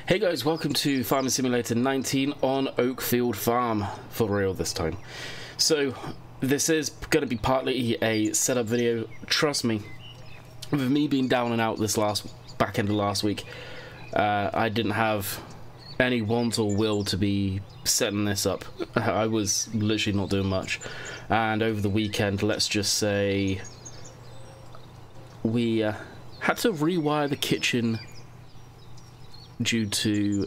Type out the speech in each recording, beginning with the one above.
Hey guys, welcome to Farming Simulator 19 on Oakfield Farm, for real this time. So, this is going to be partly a setup video. Trust me, with me being down and out this back end of last week, I didn't have any want or will to be setting this up. I was literally not doing much. And over the weekend, let's just say, we had to rewire the kitchen due to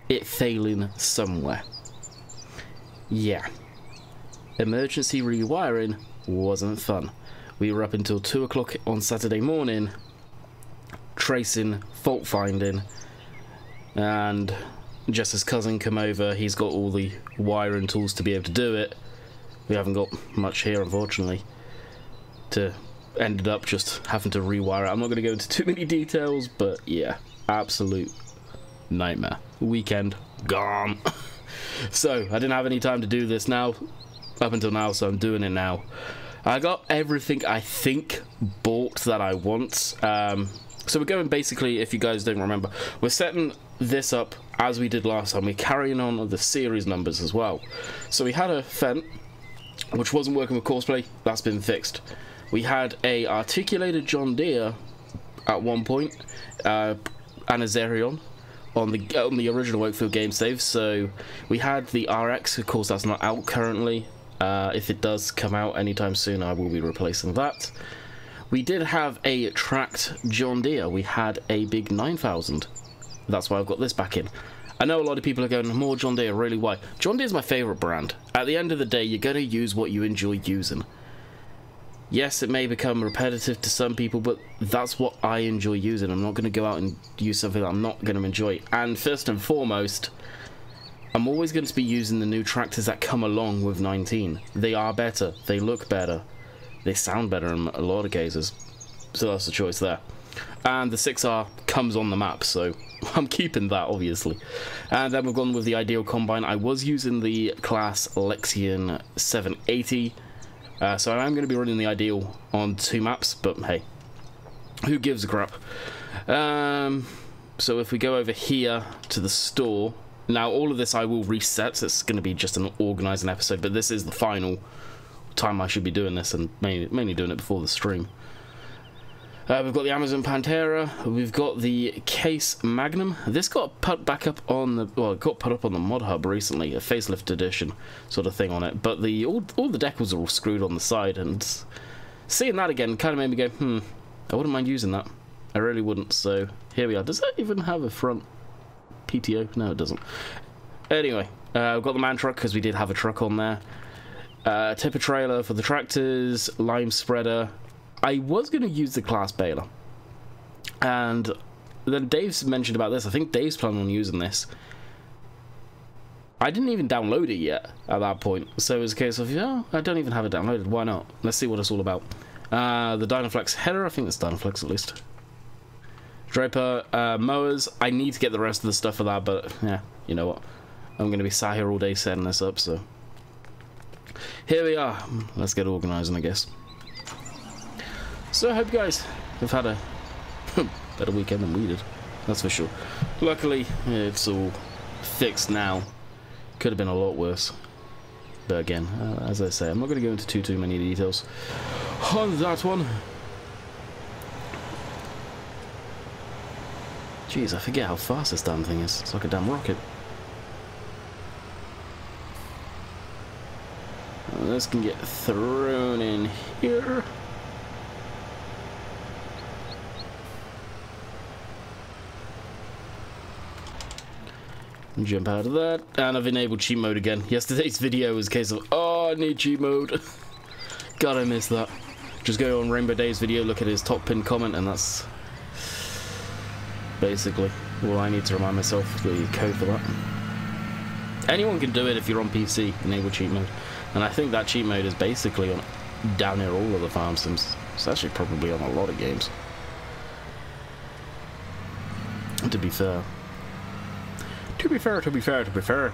it failing somewhere. Yeah. Emergency rewiring wasn't fun. We were up until 2 o'clock on Saturday morning, tracing, fault finding, and just as cousin come over, he's got all the wiring tools to be able to do it. We haven't got much here, unfortunately. Ended up just having to rewire it. I'm not going to go into too many details, but yeah, absolute nightmare. Weekend gone. So I didn't have any time to do this up until now, so I'm doing it now. I got everything I think bought that I want. So we're going basically, if you guys don't remember, we're setting this up as we did last time. We're carrying on with the series numbers as well. So we had a Fent which wasn't working with Courseplay. That's been fixed. We had a articulated John Deere at one point, and a Xerion on the original Oakfield game save. So we had the RX, of course that's not out currently. If it does come out anytime soon, I will be replacing that. We did have a tracked John Deere. We had a big 9000. That's why I've got this back in. I know a lot of people are going, more John Deere, really, why? John Deere's my favourite brand. At the end of the day, you're going to use what you enjoy using. Yes, it may become repetitive to some people, but that's what I enjoy using. I'm not going to go out and use something that I'm not going to enjoy. And first and foremost, I'm always going to be using the new tractors that come along with 19. They are better. They look better. They sound better in a lot of cases. So that's the choice there. And the 6R comes on the map, so I'm keeping that, obviously. And then we've gone with the Ideal Combine. I was using the class Lexion 780. So I am going to be running the Ideal on 2 maps, but hey, who gives a crap? So if we go over here to the store, now all of this I will reset, so it's going to be just an organising episode, but this is the final time I should be doing this, and mainly doing it before the stream. We've got the Amazon Pantera, we've got the Case Magnum. This got put back up on the, well, it got put up on the Mod Hub recently, a facelift edition sort of thing on it, but all the decals are all screwed on the side, and seeing that again kind of made me go, I wouldn't mind using that. I really wouldn't, so here we are. Does that even have a front PTO? No, it doesn't. Anyway, we've got the man truck, because we did have a truck on there. Tipper trailer for the tractors, lime spreader. I was going to use the class baler, and then Dave's mentioned about this. I think Dave's planning on using this. I didn't even download it yet at that point, so it was a case of, yeah, I don't even have it downloaded, why not? Let's see what it's all about. The Dynaflex header, I think it's Dynaflex at least. Draper, mowers, I need to get the rest of the stuff for that, but yeah, you know what? I'm going to be sat here all day setting this up, so here we are. Let's get organising, I guess. So I hope you guys have had a better weekend than we did, that's for sure. Luckily, it's all fixed now. Could have been a lot worse. But again, as I say, I'm not going to go into too many details on that one. Jeez, I forget how fast this damn thing is. It's like a damn rocket. This can get thrown in here. Jump out of that, and I've enabled cheat mode again. Yesterday's video was a case of, oh, I need cheat mode. God, I miss that. Just go on Rainbow Days video, look at his top pinned comment, and that's basically all I need to remind myself the code for that. Anyone can do it if you're on PC, enable cheat mode. And I think that cheat mode is basically on down near all of the farm sims. It's actually probably on a lot of games, to be fair. To be fair.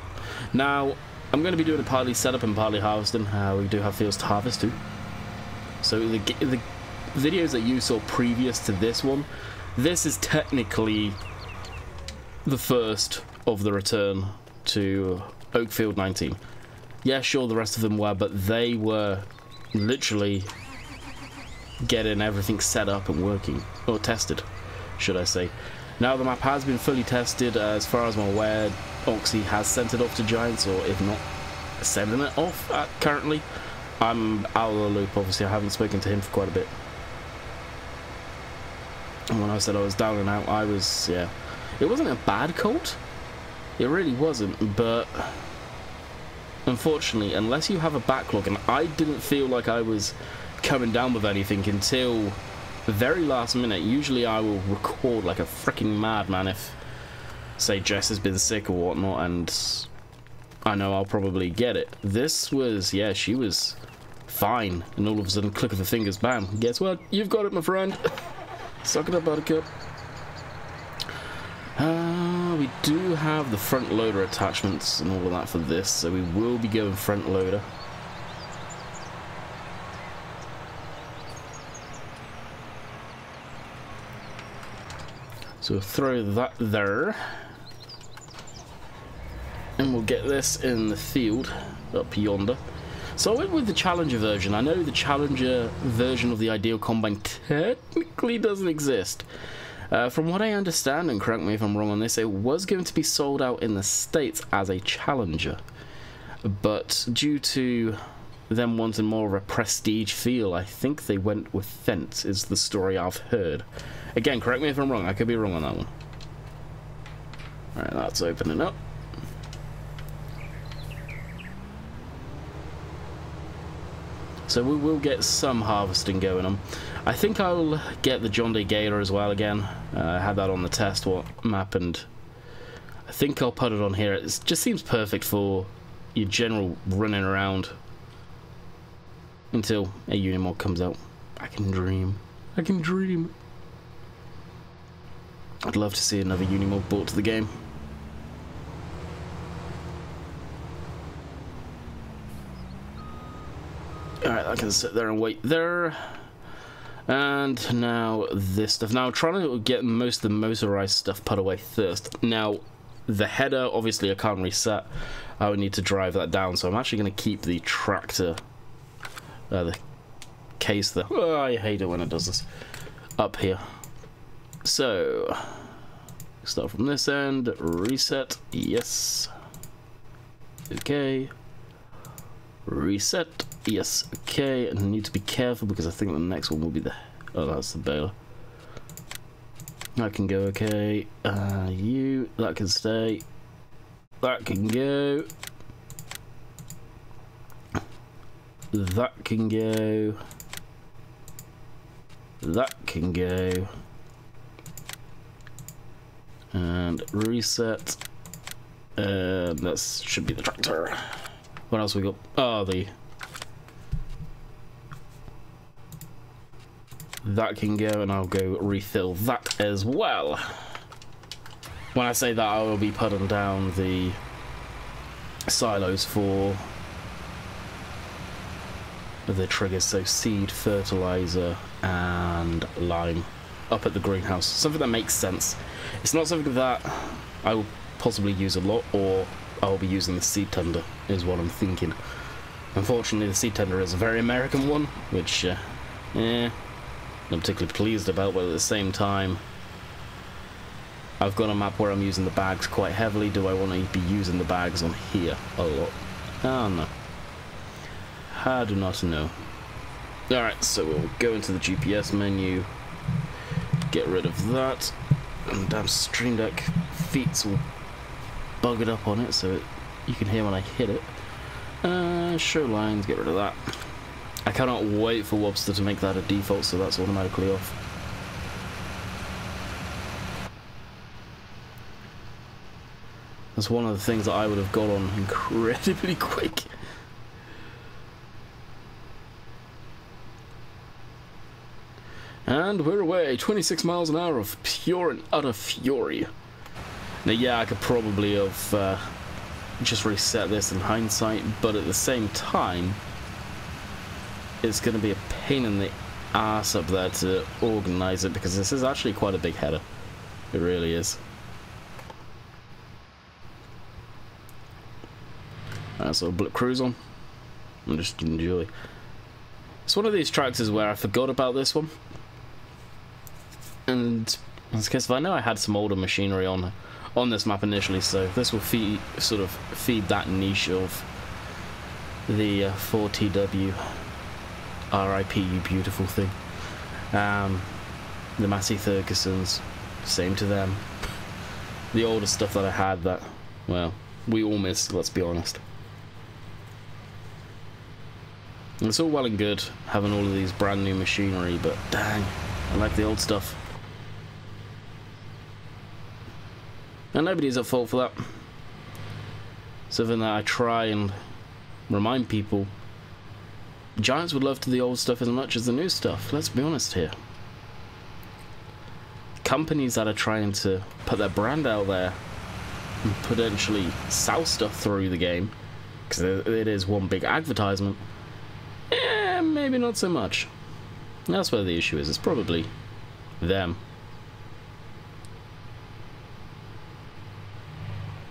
Now, I'm going to be doing a partly setup and partly harvesting. We do have fields to harvest too. So the videos that you saw previous to this one, this is technically the first of the return to Oakfield 19. Yeah, sure, the rest of them were, but they were literally getting everything set up and working, or tested, should I say. Now the map has been fully tested, as far as I'm aware, Oxy has sent it off to Giants, or if not, sending it off currently. I'm out of the loop, obviously. I haven't spoken to him for quite a bit. And when I said I was down and out, I was, yeah. It wasn't a bad cold. It really wasn't, but unfortunately, unless you have a backlog, and I didn't feel like I was coming down with anything until the very last minute. Usually I will record like a freaking madman if, say, Jess has been sick or whatnot, and I know I'll probably get it. This was, yeah, she was fine, and all of a sudden, click of the fingers, bam. Guess what? You've got it, my friend. Suck it up, buttercup. We do have the front loader attachments and all of that for this, so we will be going front loader. So we'll throw that there. And we'll get this in the field up yonder. So I went with the Challenger version. I know the Challenger version of the Ideal Combine technically doesn't exist. From what I understand, and correct me if I'm wrong on this, it was going to be sold out in the States as a Challenger. But due to them wanting more of a prestige feel, I think they went with Fence, is the story I've heard. Again, correct me if I'm wrong. I could be wrong on that one. Alright, that's opening up. So we will get some harvesting going on. I think I'll get the John Day Gator as well again. I had that on the test map, and I think I'll put it on here. It just seems perfect for your general running around until a Unimog comes out. I can dream. I can dream. I'd love to see another Unimog brought to the game. Alright, I can sit there and wait there. And now this stuff. Now I'm trying to get most of the motorized stuff put away first. Now, the header, obviously I can't reset. I would need to drive that down, so I'm actually going to keep the tractor, the case there. Oh, I hate it when it does this. Up here. So, start from this end, reset, yes. Okay. Reset. Yes, okay, and I need to be careful because I think the next one will be the... Oh, that's the baler. That can go okay. That can stay. That can go. That can go. That can go. And reset. That should be the tractor. What else we got? Oh, that can go, and I'll go refill that as well. When I say that, I will be putting down the silos for the triggers, so seed, fertilizer, and lime up at the greenhouse. Something that makes sense. It's not something that I will possibly use a lot, or I'll be using the seed tender, is what I'm thinking. Unfortunately, the seed tender is a very American one, which, I'm particularly pleased about, but at the same time, I've got a map where I'm using the bags quite heavily. Do I want to be using the bags on here a lot? Oh no. I do not know. Alright, so we'll go into the GPS menu, get rid of that, and damn Stream Deck feet all buggered up on it so you can hear when I hit it. Show lines, get rid of that. I cannot wait for Wobster to make that a default, so that's automatically off. That's one of the things that I would have got on incredibly quick. And we're away, 26 miles an hour of pure and utter fury. Now yeah, I could probably have just reset this in hindsight, but at the same time, it's going to be a pain in the ass up there to organize it, because this is actually quite a big header. It really is. So Bullet Cruise on and just enjoy. It's one of these tracks where I forgot about this one, and it's because I know I had some older machinery on this map initially, so this will feed that niche of the 4TW RIP you beautiful thing. The Massey Fergusons, same to them. The older stuff that I had that, well, we all missed, let's be honest. And it's all well and good having all of these brand new machinery, but dang, I like the old stuff. And nobody's at fault for that. Something that I try and remind people. Giants would love to the old stuff as much as the new stuff, let's be honest here. Companies that are trying to put their brand out there and potentially sell stuff through the game, because it is one big advertisement, maybe not so much. That's where the issue is. It's probably them.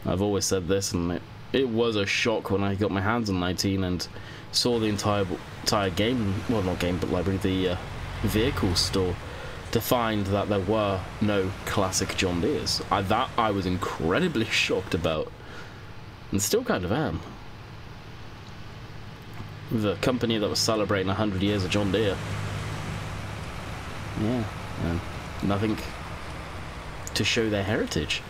I've always said this, and it was a shock when I got my hands on 19 and saw the entire game, well, not game, but library, the vehicle store, to find that there were no classic John Deeres. That I was incredibly shocked about, and still kind of am. The company that was celebrating 100 years of John Deere. Yeah, and nothing to show their heritage.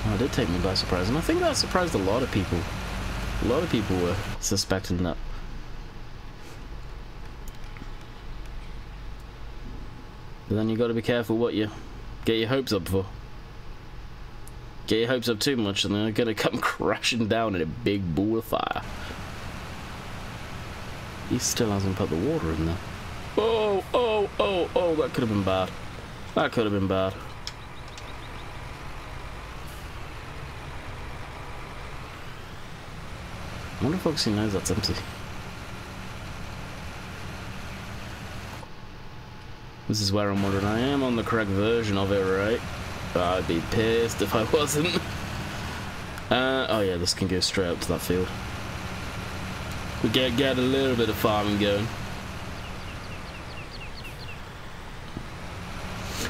Oh, it did take me by surprise, and I think that surprised a lot of people. A lot of people were suspecting that. But then you got to be careful what you get your hopes up for. Get your hopes up too much and they're gonna come crashing down in a big ball of fire. He still hasn't put the water in there. Oh, oh, oh, oh, that could have been bad. That could have been bad. I wonder if Foxy knows that's empty. This is where I'm wondering, I am on the correct version of it, right? I'd be pissed if I wasn't. Oh yeah, this can go straight up to that field. We get a little bit of farming going.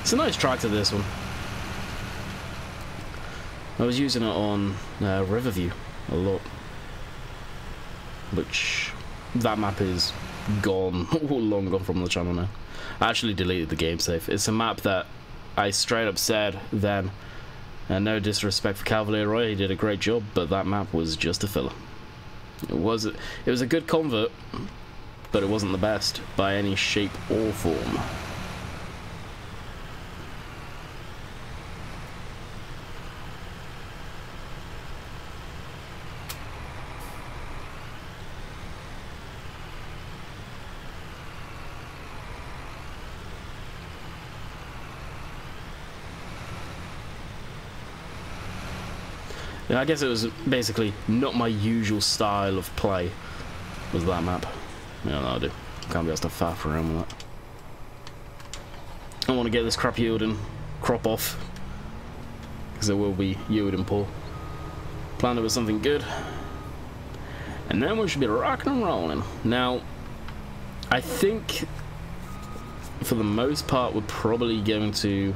It's a nice tractor, this one. I was using it on Riverview a lot, which that map is gone, long gone from the channel now. I actually deleted the game save. It's a map that I straight up said then, and no disrespect for Cavalier Roy, he did a great job, but that map was just a filler. It was a good convert, but it wasn't the best by any shape or form. Yeah, I guess it was basically not my usual style of play, was that map. Yeah, no, I do. Can't be asked to faff around with that. I want to get this crap yield and crop off, because there will be yield and pull. Planned it with something good, and then we should be rocking and rolling. Now, I think for the most part we're probably going to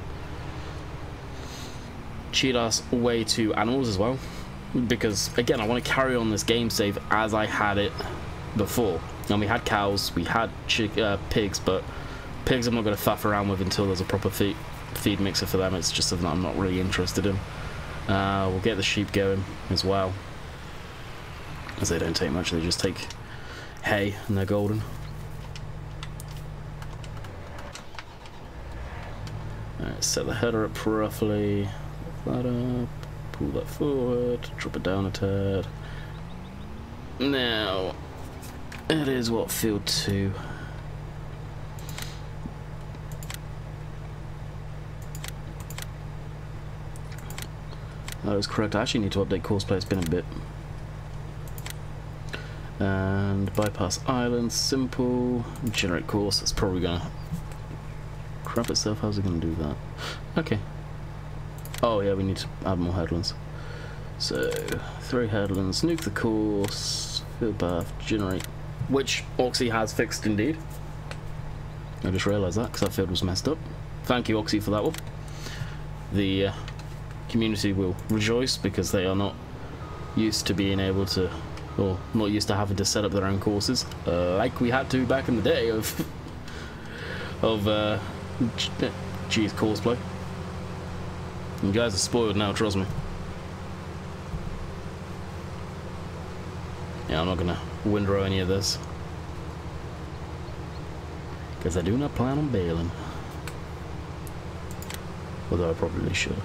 cheat us way to animals as well, because again I want to carry on this game save as I had it before. And we had cows, we had pigs, but pigs I'm not going to faff around with until there's a proper feed mixer for them. It's just something that I'm not really interested in. We'll get the sheep going as well, as they don't take much, they just take hay and they're golden. Alright, set the header up roughly. That up, pull that forward, drop it down a tad. Now, it is what, field 2. That was correct. I actually need to update course play, it's been a bit. And bypass island, simple, generate course. It's probably gonna crap itself. How's it gonna do that? Okay. Oh yeah, we need to add more headlands. So 3 headlands, nuke the course, field path, generate, which Oxy has fixed indeed. I just realised that because that field was messed up. Thank you, Oxy, for that one. The community will rejoice because they are not used to being able to, or not used to having to set up their own courses like we had to back in the day of geez, courseplay. You guys are spoiled now, trust me. Yeah, I'm not gonna windrow any of this because I do not plan on bailing. Although I probably should.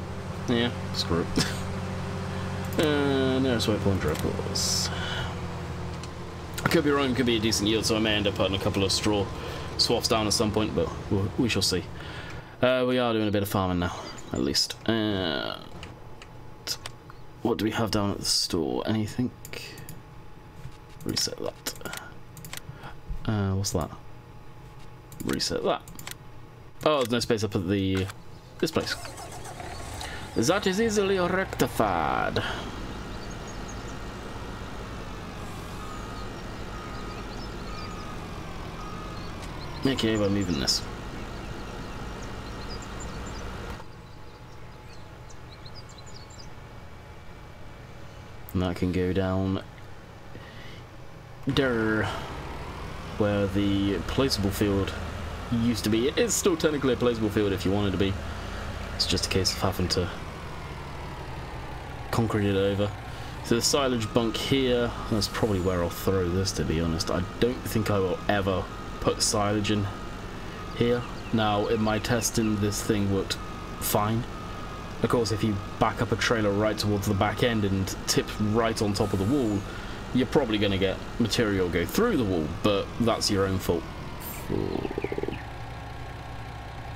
Yeah, screw it. Nearest waypoint draw course. I could be wrong, could be a decent yield, so I may end up putting a couple of straw swaths down at some point, but we shall see. We are doing a bit of farming now, at least. What do we have down at the store? Anything? Reset that. What's that? Reset that. Oh, there's no space up at this place. That is easily rectified. Okay, we're moving this. And that can go down there, where the placeable field used to be. It is still technically a placeable field if you wanted to be. It's just a case of having to concrete it over. So the silage bunk here, that's probably where I'll throw this, to be honest. I don't think I will ever put silage in here. Now, in my testing, this thing worked fine. Of course, if you back up a trailer right towards the back end and tip right on top of the wall, you're probably going to get material go through the wall, but that's your own fault.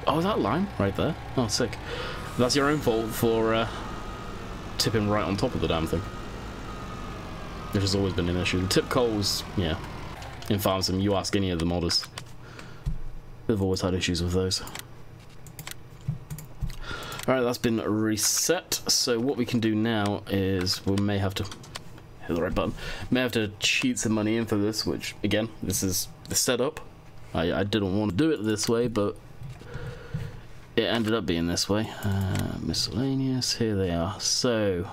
Oh, is that lime right there? Oh, sick. That's your own fault for tipping right on top of the damn thing. Which has always been an issue. The tip coals, yeah. In FarmSim, you ask any of the modders. They've always had issues with those. Alright, that's been reset. So what we can do now is we may have to hit the right button. May have to cheat some money in for this, which, again, this is the setup. I didn't want to do it this way, but it ended up being this way. Miscellaneous, here they are. So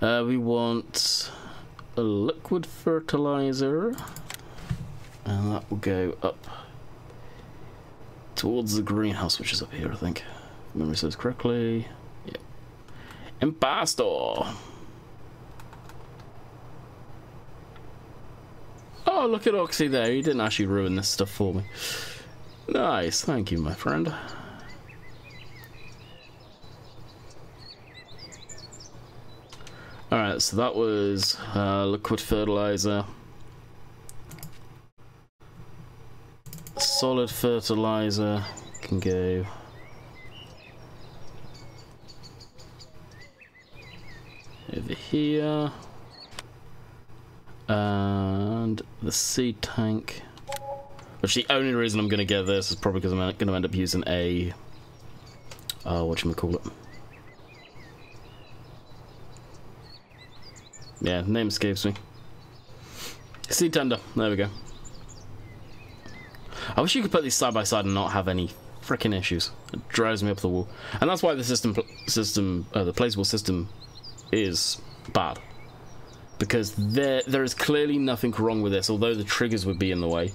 we want a liquid fertilizer, and that will go up towards the greenhouse, which is up here, I think. If memory serves correctly. Yeah. Impasto. Oh, look at Oxy there. He didn't actually ruin this stuff for me. Nice, thank you, my friend. Alright, so that was liquid fertilizer. Solid fertilizer can go over here. And the seed tank. Which the only reason I'm going to get this is probably because I'm going to end up using a... whatchamacallit. Yeah, name escapes me. Seed tender. There we go. I wish you could put these side by side and not have any freaking issues. It drives me up the wall. And that's why the the placeable system is bad. Because there is clearly nothing wrong with this, although the triggers would be in the way.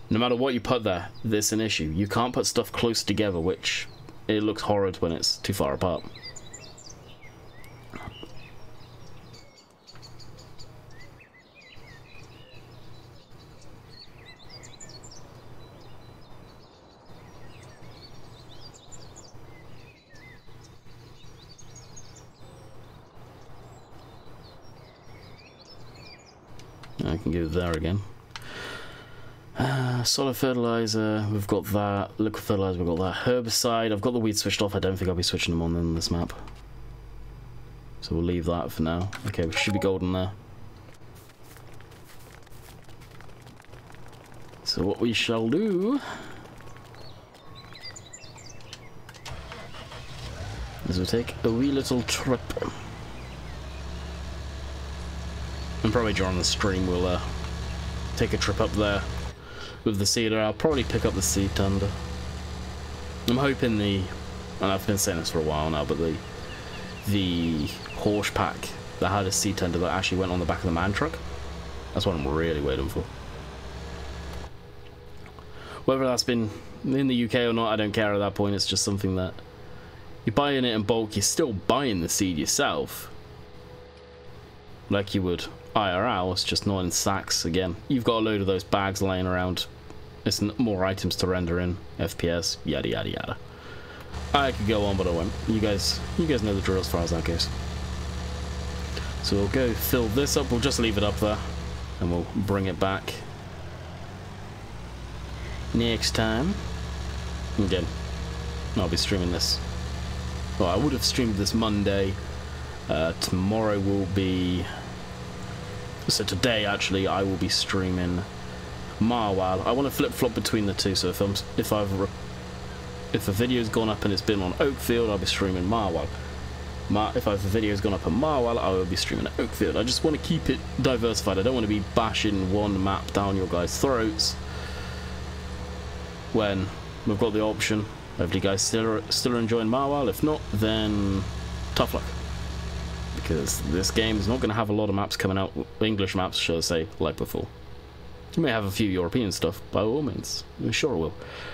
No matter what you put there, there's an issue. You can't put stuff close together, which it looks horrid when it's too far apart. I can go there again. Solid fertilizer, we've got that. Liquid fertilizer, we've got that. Herbicide, I've got the weeds switched off. I don't think I'll be switching them on in this map. So we'll leave that for now. Okay, we should be golden there. So what we shall do as we take a wee little trip. And probably during the stream we'll take a trip up there with the cedar. I'll probably pick up the sea tender. I'm hoping and I've been saying this for a while now, but the horse pack that had a sea tender that actually went on the back of the man truck, that's what I'm really waiting for. Whether that's been in the UK or not, I don't care at that point. It's just something that you're buying it in bulk. You're still buying the seed yourself, like you would IRL. It's just not in sacks. Again, you've got a load of those bags lying around. It's more items to render in, FPS, yada yada yada. I could go on, but I won't. You guys know the drill as far as that goes. So we'll go fill this up. We'll just leave it up there, and we'll bring it back next time. Again, I'll be streaming this. Well, I would have streamed this Monday. Tomorrow will be. So today, actually, I will be streaming Marwal. I want to flip-flop between the two. So if a video's gone up and it's been on Oakfield, I'll be streaming Marwal. If a video's gone up on Marwal, I will be streaming at Oakfield. I just want to keep it diversified. I don't want to be bashing one map down your guys' throats when we've got the option. Hopefully, you guys still enjoying Marwal. If not, then tough luck. Because this game is not going to have a lot of maps coming out, English maps, shall I say, like before. You may have a few European stuff, by all means. I'm sure it will.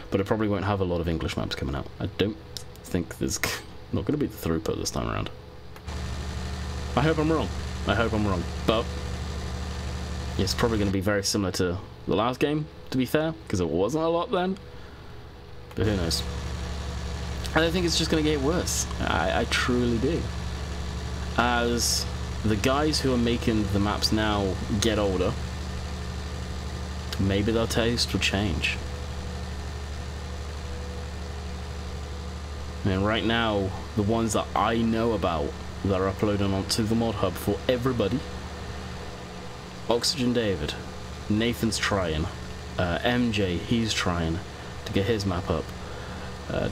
But it probably won't have a lot of English maps coming out. I don't think there's not going to be the throughput this time around. I hope I'm wrong. I hope I'm wrong. But it's probably going to be very similar to the last game, to be fair, because it wasn't a lot then. But who knows? I don't think it's just going to get worse. I truly do. As the guys who are making the maps now get older, maybe their taste will change. And right now, the ones that I know about that are uploading onto the mod hub for everybody: Oxygen David, Nathan's trying, MJ, he's trying to get his map up.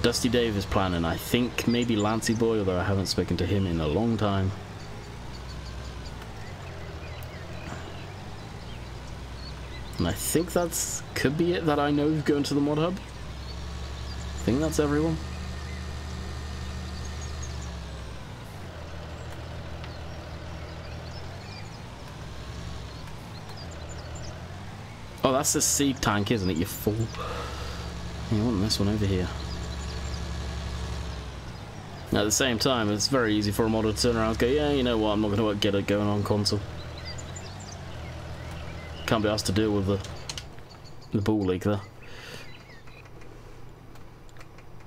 Dusty Dave is planning. I think maybe Lancey Boy, although I haven't spoken to him in a long time. And I think that's could be it that I know who's going to the mod hub. I think that's everyone. Oh, that's the seed tank, isn't it, you fool? You want this one over here. At the same time, it's very easy for a modder to turn around and go, yeah, you know what, I'm not going to get it going on console. Can't be asked to deal with the ball leak there.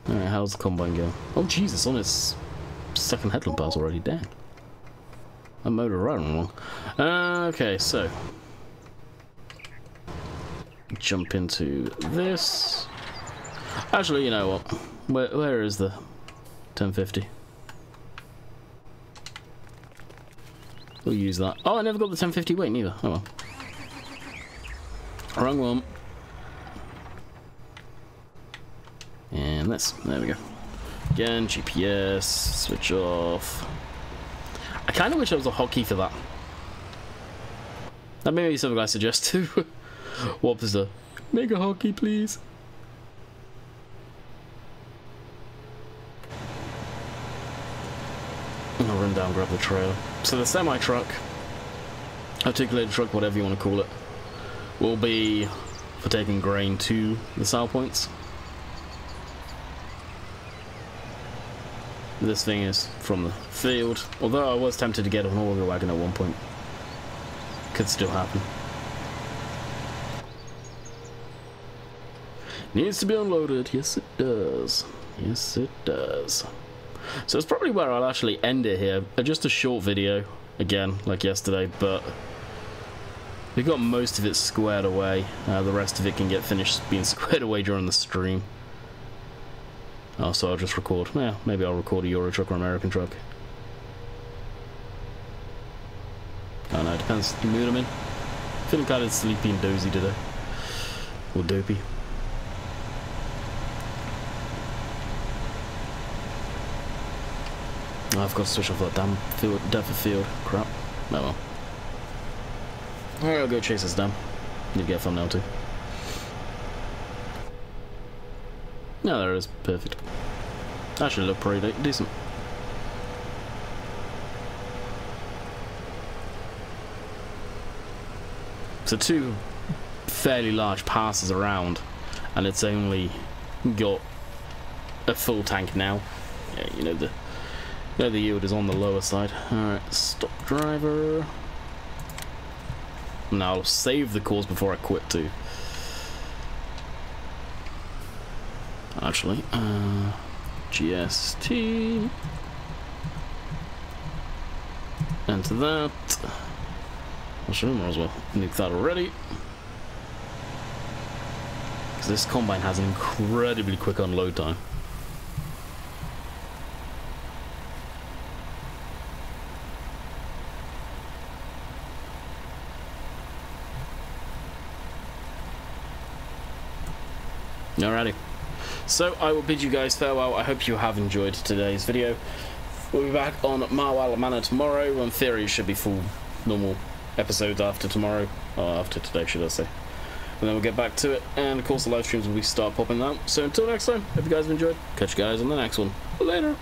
Alright, how's the combine going? Oh Jesus, on its second headlamp pass already, dang. I mowed it right wrong. Okay, so jump into this. Actually, you know what? Where is the 1050? We'll use that. Oh, I never got the 1050 weight neither. Oh well. Wrong one. And this. There we go. Again, GPS. Switch off. I kind of wish there was a hotkey for that. That may be something I suggest too. What was the make a hotkey, please? I'll run down, grab the trailer. So the semi-truck, articulated truck, whatever you want to call it, will be for taking grain to the sale points. This thing is from the field, although I was tempted to get an auger wagon at one point. Could still happen. Needs to be unloaded. Yes, it does. Yes, it does. So it's probably where I'll actually end it here. Just a short video, again, like yesterday, but we got most of it squared away. The rest of it can get finished being squared away during the stream. Oh, so I'll just record. Yeah, maybe I'll record a Euro truck or American truck. I know, it depends the mood I'm in. Feeling kind of sleepy and dozy today. Or dopey. Oh, I've got to switch off that damn field, depth of field. Crap. Oh well. Alright, I'll go chase this down. Need to get a thumbnail too. No, there it is. Perfect. That should look pretty decent. So 2 fairly large passes around, and it's only got a full tank now. Yeah, you know the yield is on the lower side. Alright, stop driver. Now I'll save the course before I quit too. Actually, GST. Enter that. Actually, might as well nuke that already. Because this combine has an incredibly quick unload time. Alrighty. So I will bid you guys farewell. I hope you have enjoyed today's video. We'll be back on Marwell Manor tomorrow. In theory, it should be full normal episodes after tomorrow, or after today, should I say. And then we'll get back to it. And of course, the live streams will start popping out. So until next time, hope you guys have enjoyed. Catch you guys on the next one. Later.